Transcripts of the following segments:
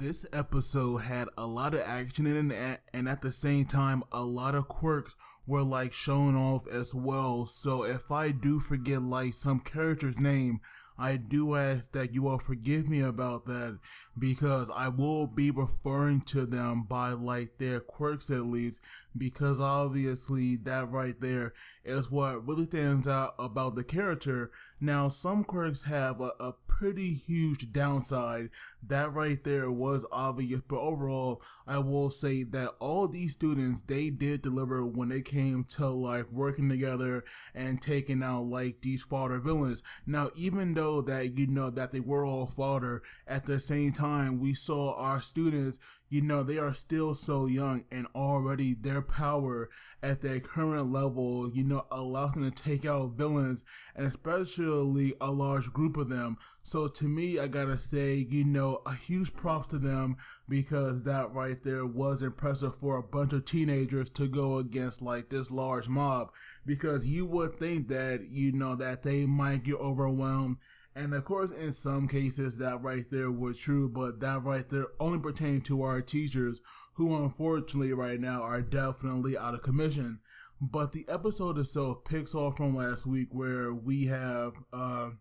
This episode had a lot of action in it, and at the same time, a lot of quirks were like shown off as well. So if I do forget like some character's name, I do ask that you all forgive me about that, because I will be referring to them by like their quirks at least, because obviously that right there is what really stands out about the character. Now, some quirks have a pretty huge downside. That right there was obvious, but overall, I will say that all these students, they did deliver when it came to like working together and taking out like these fodder villains. Now, even though that, you know, that they were all fodder, at the same time, we saw our students, you know, they are still so young, and already their power at their current level, you know, allows them to take out villains, and especially a large group of them. So to me, I gotta say, you know, a huge props to them, because that right there was impressive for a bunch of teenagers to go against like this large mob, because you would think that, you know, that they might get overwhelmed. And of course, in some cases, that right there was true, but that right there only pertained to our teachers, who unfortunately right now are definitely out of commission. But the episode itself picks off from last week, where we have the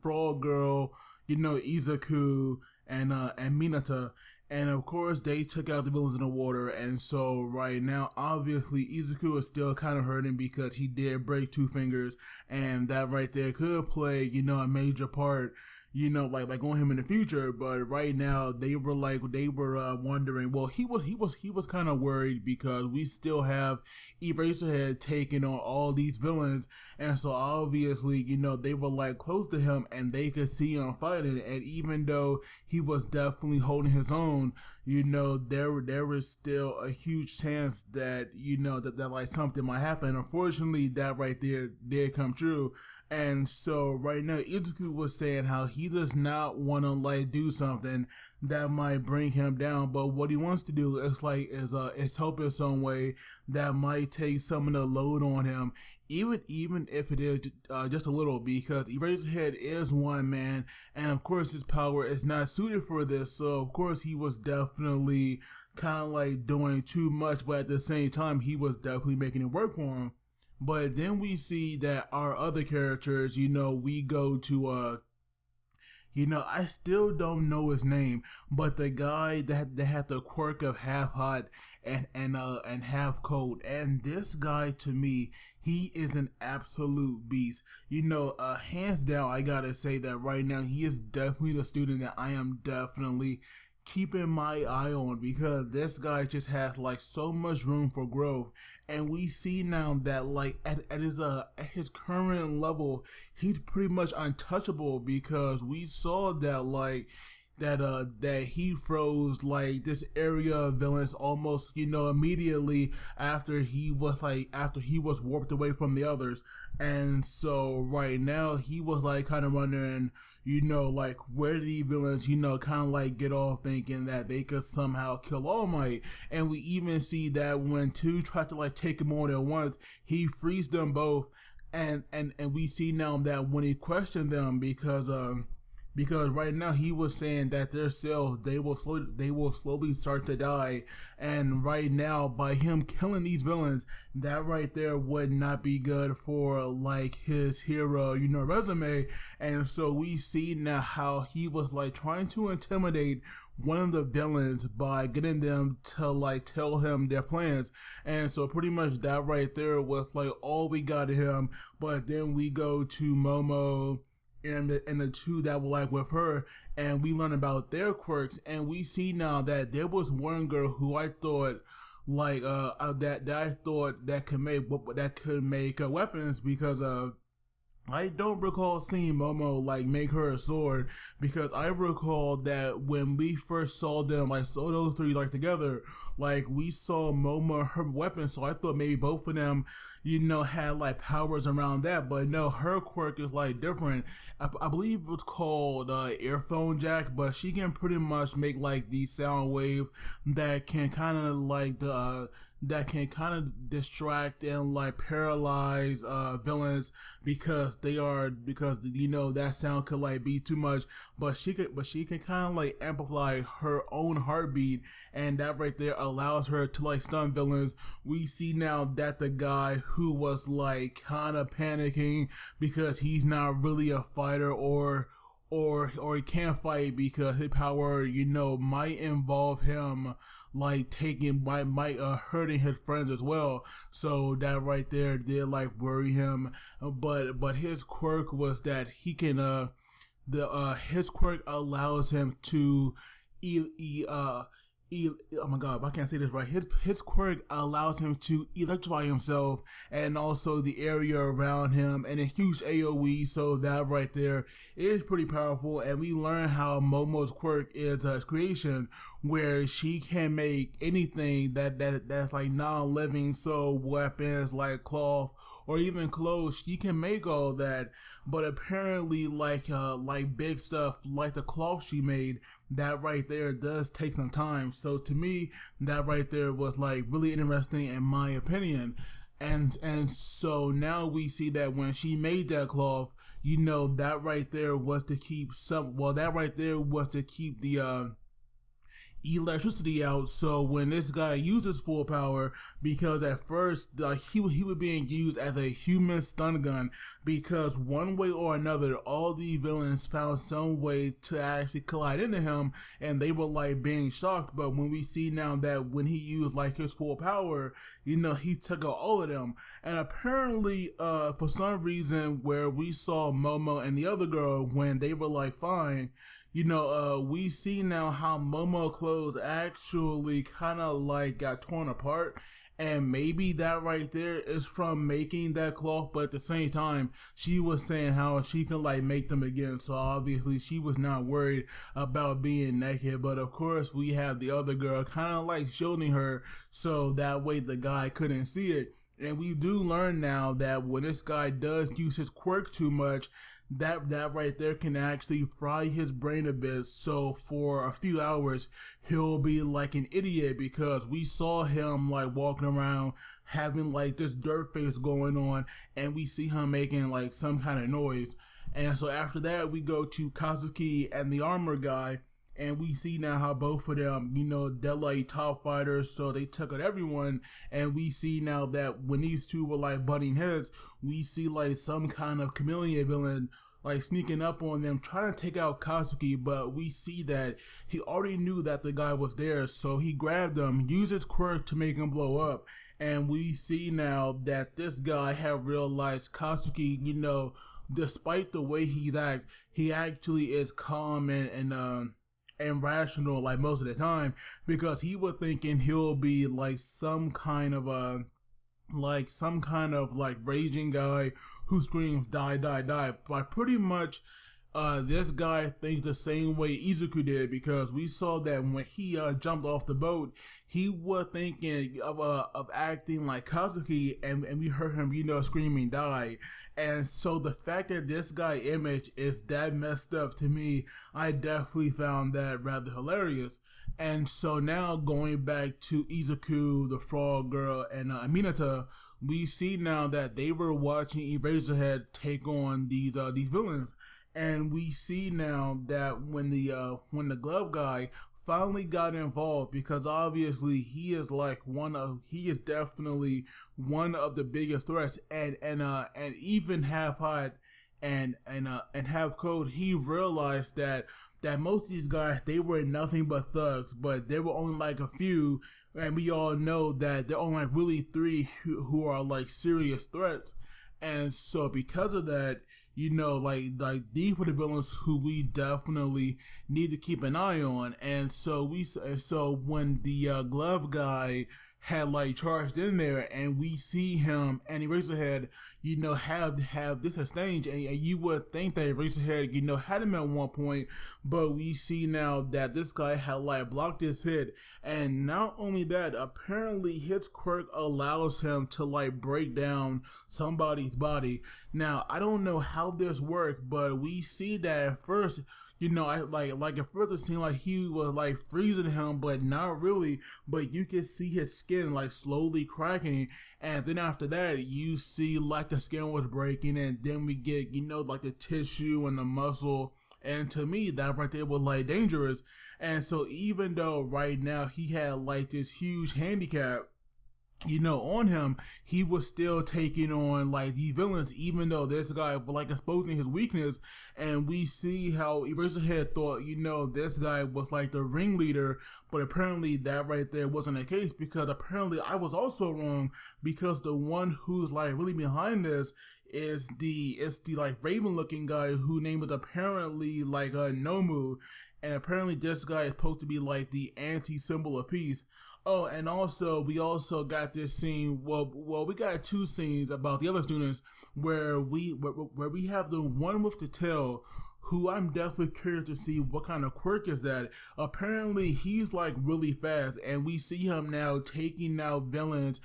frog girl, you know, Izuku and Minata. And of course, they took out the villains in the water. And so right now, obviously, Izuku is still kind of hurting because he did break 2 fingers. And that right there could play, you know, a major part, you know, like on him in the future. But right now, they were wondering. Well, he was kind of worried, because we still have Eraserhead taking on all these villains. And so obviously, you know, they were like close to him, and they could see him fighting. And even though he was definitely holding his own, you know, there was still a huge chance that, you know, that like something might happen. Unfortunately, that right there did come true. And so right now, Izuku was saying how he does not want to like do something that might bring him down, but what he wants to do is help in some way that might take some of the load on him, even if it is just a little, because Eraserhead is one man, and of course his power is not suited for this. So of course he was definitely kind of like doing too much, but at the same time he was definitely making it work for him. But then we see that our other characters, you know, we go to you know, I still don't know his name, but the guy that had the quirk of half hot and half cold. And this guy, to me, he is an absolute beast. You know, hands down, I gotta say that right now, he is definitely the student that I am definitely keeping my eye on, because this guy just has like so much room for growth. And we see now that like at his current level, he's pretty much untouchable, because we saw that like that he froze like this area of villains almost, you know, immediately after he was warped away from the others. And so right now he was like kind of wondering, you know, like where did the villains, you know, kind of like get off thinking that they could somehow kill All Might. And we even see that when 2 tried to like take him on at once, he frees them both. And we see now that when he questioned them, because right now he was saying that their cells, they will slowly start to die. And right now, by him killing these villains, that right there would not be good for like his hero, you know, resume. And so we see now how he was like trying to intimidate one of the villains by getting them to like tell him their plans. And so pretty much that right there was like all we got to him. But then we go to Momo and the 2 that were like with her, and we learn about their quirks. And we see now that there was one girl who I thought like that could make weapons, because I don't recall seeing Momo like make her a sword, because I recall that when we first saw them, like saw those 3 like together, like we saw Momo her weapon. So I thought maybe both of them, you know, had like powers around that. But no, her quirk is like different. I believe it's called earphone jack, but she can pretty much make like these sound wave that can kind of like that can kind of distract and like paralyze villains because that sound could like be too much, but she can kind of like amplify her own heartbeat, and that right there allows her to like stun villains. We see now that the guy who was like kind of panicking because he's not really a fighter, or he can't fight because his power, might involve him like might hurting his friends as well. So that right there did like worry him. But his quirk was that he can his quirk allows him to oh my god, I can't say this right. His quirk allows him to electrify himself and also the area around him, and a huge AoE. So that right there is pretty powerful. And we learn how Momo's quirk is a creation, where she can make anything that's like non-living. So weapons like cloth or even clothes, she can make all that. But apparently, like big stuff like the cloth she made, that right there does take some time. So to me, that right there was like really interesting in my opinion. And so now we see that when she made that cloth, that right there was to keep the electricity out. So when this guy uses full power, because at first like he was being used as a human stun gun, because one way or another all the villains found some way to actually collide into him, and they were like being shocked. But when we see now that when he used like his full power, he took out all of them. And apparently for some reason, where we saw Momo and the other girl when they were like fine, we see now how Momo clothes actually kind of like got torn apart, and maybe that right there is from making that cloth. But at the same time, she was saying how she can like make them again, so obviously she was not worried about being naked. But of course we have the other girl kind of like shielding her, so that way the guy couldn't see it. And we do learn now that when this guy does use his quirk too much, that right there can actually fry his brain a bit. So for a few hours, he'll be like an idiot, because we saw him like walking around having like this dirt face going on, and we see him making like some kind of noise. And so after that, we go to Kazuki and the armor guy, and we see now how both of them, they're like top fighters, so they took out everyone. And we see now that when these two were like butting heads, we see like some kind of chameleon villain like sneaking up on them, trying to take out Kazuki. But we see that he already knew that the guy was there, so he grabbed him, used his quirk to make him blow up. And we see now that this guy had realized Kazuki, despite the way he actually is calm and rational like most of the time, because he was thinking he'll be like some kind of raging guy who screams die die die. But pretty much this guy thinks the same way Izuku did, because we saw that when he jumped off the boat, he was thinking of acting like Kazuki, and we heard him screaming die. And so the fact that this guy image is that messed up, to me, I definitely found that rather hilarious. And so now going back to Izuku, the frog girl, and Aminata, we see now that they were watching Eraserhead take on these villains. And we see now that when the glove guy finally got involved, because obviously he is definitely one of the biggest threats, and even Half Hot and Half Cold, he realized that most of these guys, they were nothing but thugs, but there were only like a few, and we all know that there are only like really three who are like serious threats. And so because of that, like these were the villains who we definitely need to keep an eye on. And so when the glove guy had like charged in there, and we see him and Eraserhead, have this exchange, and you would think that Eraserhead, had him at one point, but we see now that this guy had like blocked his hit. And not only that, apparently his quirk allows him to like break down somebody's body. Now, I don't know how this worked, but we see that at first, I like at first it seemed like he was like freezing him, but not really. But you can see his skin like slowly cracking, and then after that you see like the skin was breaking, and then we get like the tissue and the muscle. And to me, that right there was like dangerous. And so even though right now he had like this huge handicap, on him, he was still taking on like the villains, even though this guy was like exposing his weakness. And we see how Eraserhead thought, this guy was like the ringleader, but apparently that right there wasn't the case, because apparently I was also wrong, because the one who's like really behind this is the like raven looking guy who name is apparently like Nomu, and apparently this guy is supposed to be like the anti-symbol of peace. Oh, and also we also got this scene. Well, we got two scenes about the other students where we have the one with the tail, who I'm definitely curious to see what kind of quirk is that. Apparently he's like really fast, and we see him now taking out villains,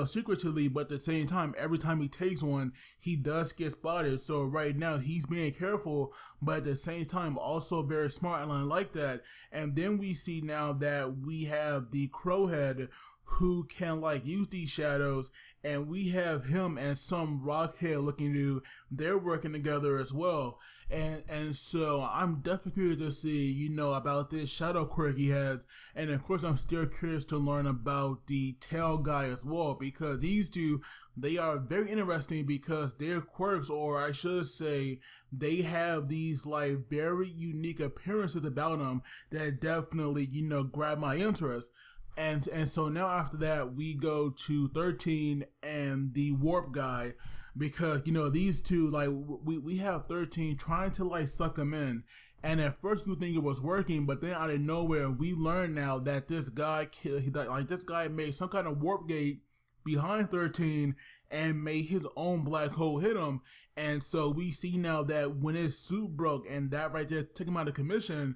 secretly, but at the same time, every time he takes one, he does get spotted. So right now he's being careful, but at the same time also very smart, and I like that. And then we see now that we have the Crowhead, who can like use these shadows, and we have him and some rockhead looking dude. They're working together as well. And so I'm definitely curious to see, about this shadow quirk he has. And of course I'm still curious to learn about the tail guy as well, because these two, they are very interesting, because their quirks, or I should say, they have these like very unique appearances about them that definitely, grab my interest. And so now after that, we go to 13 and the warp guy, because, these two, like, we have 13 trying to, like, suck him in. And at first you think it was working, but then out of nowhere, we learn now that this guy made some kind of warp gate behind 13 and made his own black hole hit him. And so we see now that when his suit broke, and that right there took him out of commission,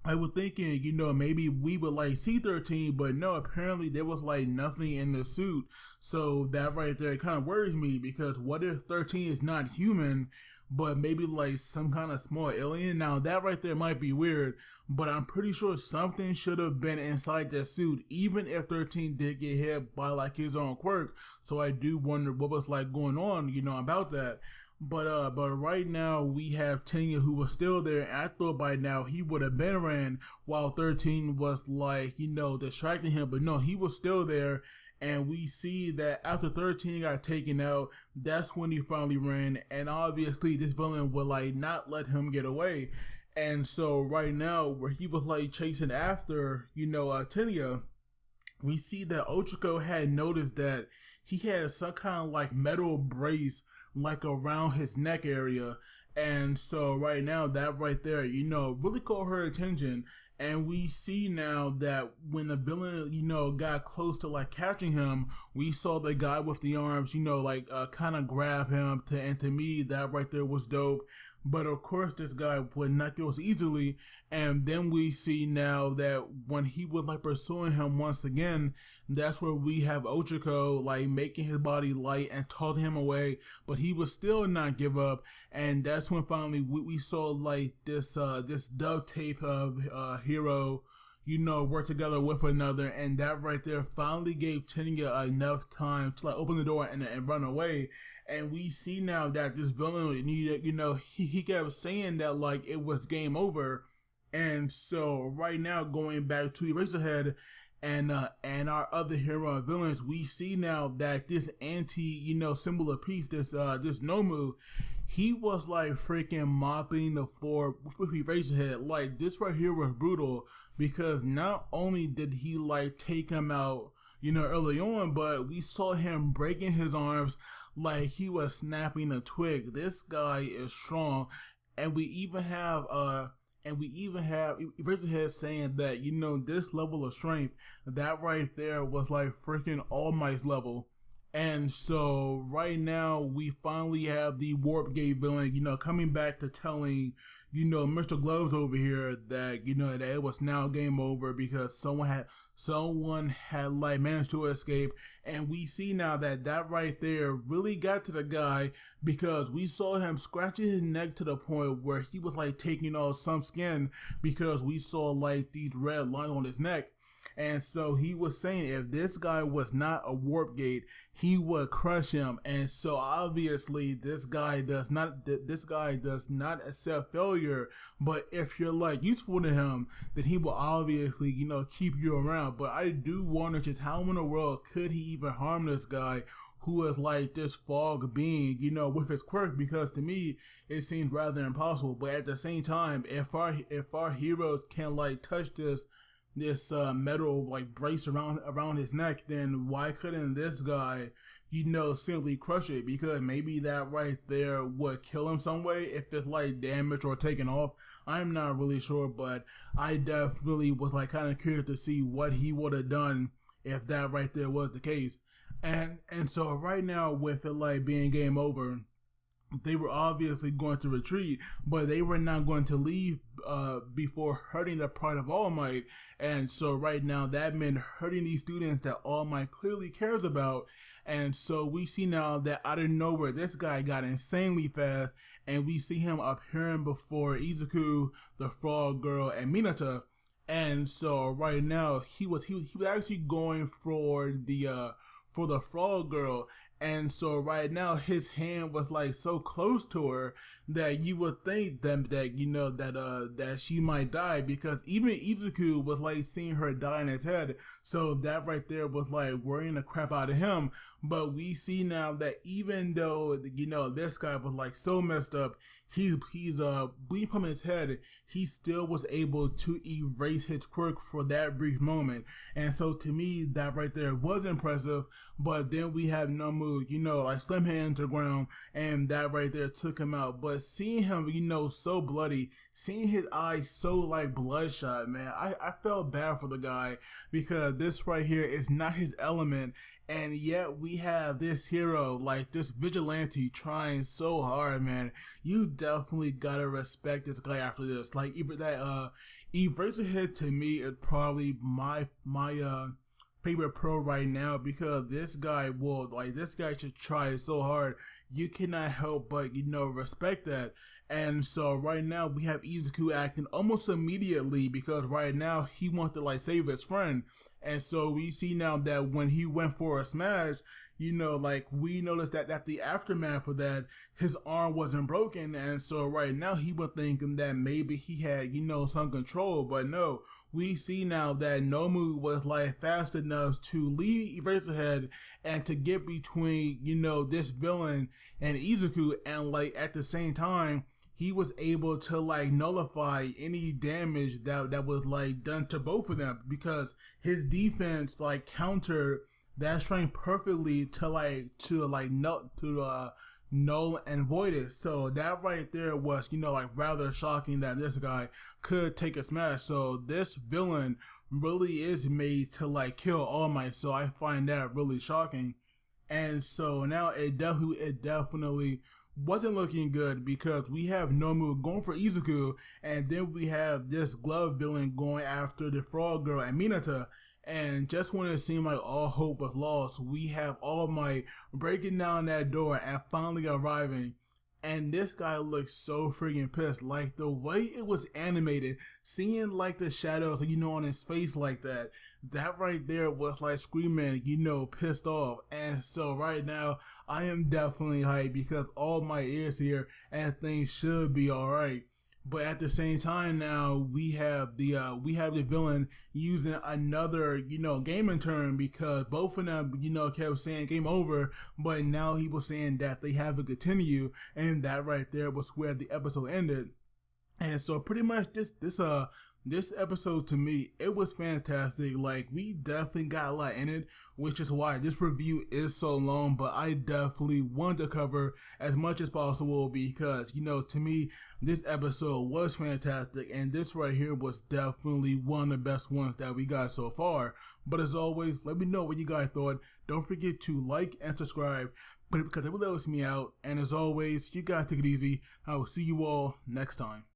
I was thinking, maybe we would like see 13, but no, apparently there was like nothing in the suit. So that right there kind of worries me, because what if 13 is not human, but maybe like some kind of small alien? Now that right there might be weird, but I'm pretty sure something should have been inside that suit, even if 13 did get hit by like his own quirk. So I do wonder what was like going on, about that. But right now we have Tenya, who was still there, and I thought by now he would have been ran while 13 was like, distracting him, but no, he was still there. And we see that after 13 got taken out, that's when he finally ran, and obviously this villain would like not let him get away. And so right now, where he was like chasing after, Tenya, we see that Ochako had noticed that he had some kind of like metal brace like around his neck area. And so right now, that right there, really caught her attention. And we see now that when the villain, got close to like catching him, we saw the guy with the arms, kind of grab him, and to me, that right there was dope. But of course, this guy would not go as easily. And then we see now that when he was like pursuing him once again, that's where we have Ochako like making his body light and tossing him away. But he would still not give up. And that's when finally we saw like this dove tape of hero, work together with another, and that right there finally gave Tenya enough time to like open the door and run away. And we see now that this villain needed, he kept saying that like it was game over. And so right now, going back to Eraserhead and our other hero and villains, we see now that this symbol of peace, this Nomu, he was like freaking mopping the floor with Eraserhead. Like, this right here was brutal, because not only did he like take him out, early on, but we saw him breaking his arms like he was snapping a twig. This guy is strong. And we even have Eraserhead saying that, this level of strength, that right there was like freaking All Might's level. And so right now we finally have the Warp Gate villain, coming back to telling, Mr. Gloves over here that, that it was now game over because someone had like managed to escape. And we see now that right there really got to the guy because we saw him scratching his neck to the point where he was like taking off some skin because we saw like these red lines on his neck. And so he was saying if this guy was not a warp gate, he would crush him. And so obviously this guy does not accept failure. But if you're like useful to him, then he will obviously, keep you around. But I do wonder just how in the world could he even harm this guy who is like this fog being, with his quirk, because to me it seems rather impossible. But at the same time, if our heroes can like touch this metal like brace around his neck, then why couldn't this guy simply crush it? Because maybe that right there would kill him some way if it's like damaged or taken off. I'm not really sure, but I definitely was like kind of curious to see what he would have done if that right there was the case. And so right now with it like being game over, they were obviously going to retreat, but they were not going to leave before hurting the pride of All Might. And so right now that meant hurting these students that All Might clearly cares about. And so we see now that out of nowhere, this guy got insanely fast, and we see him appearing before Izuku, the Frog Girl, and Minata. And so right now he was actually going for the Frog Girl. And so right now his hand was like so close to her that you would think that she might die, because even Izuku was like seeing her die in his head. So that right there was like worrying the crap out of him. But we see now that even though this guy was like so messed up, he's bleeding from his head, he still was able to erase his quirk for that brief moment. And so to me that right there was impressive. But then we have Nomu, like slam him to the ground, and that right there took him out. But seeing him, so bloody, seeing his eyes so like bloodshot, man, I felt bad for the guy, because this right here is not his element. And yet we have this hero, like this vigilante, trying so hard, man. You definitely gotta respect this guy after this. Like even that Eraserhead to me is probably my favorite pro right now, because this guy should try so hard. You cannot help but respect that. And so right now we have Izuku acting almost immediately, because right now he wants to like save his friend. And so we see now that when he went for a smash, like we noticed that the aftermath of that, his arm wasn't broken. And so right now he was thinking that maybe he had, some control. But no, we see now that Nomu was like fast enough to leave Eraserhead and to get between, this villain and Izuku. And like at the same time, he was able to like nullify any damage that was like done to both of them, because his defense like countered that strength perfectly to null and void it. So that right there was like rather shocking that this guy could take a smash. So this villain really is made to like kill All Might. So I find that really shocking. And so now it definitely wasn't looking good, because we have Nomu going for Izuku, and then we have this glove villain going after the Frog Girl and Minata. And just when it seemed like all hope was lost, we have All Might breaking down that door and finally arriving. And this guy looks so freaking pissed. Like the way it was animated, seeing like the shadows, on his face like that, that right there was like screaming, pissed off. And so right now, I am definitely hyped, because All Might is here and things should be alright. But at the same time now, we have the villain using another, gaming term, because both of them, kept saying game over, but now he was saying that they have to continue, and that right there was where the episode ended. And so pretty much this this episode to me, it was fantastic. Like, we definitely got a lot in it, which is why this review is so long, but I definitely want to cover as much as possible because, you know, to me, this episode was fantastic, and this right here was definitely one of the best ones that we got so far. But as always, let me know what you guys thought. Don't forget to like and subscribe, but because it really helps me out. And as always, you guys take it easy. I will see you all next time.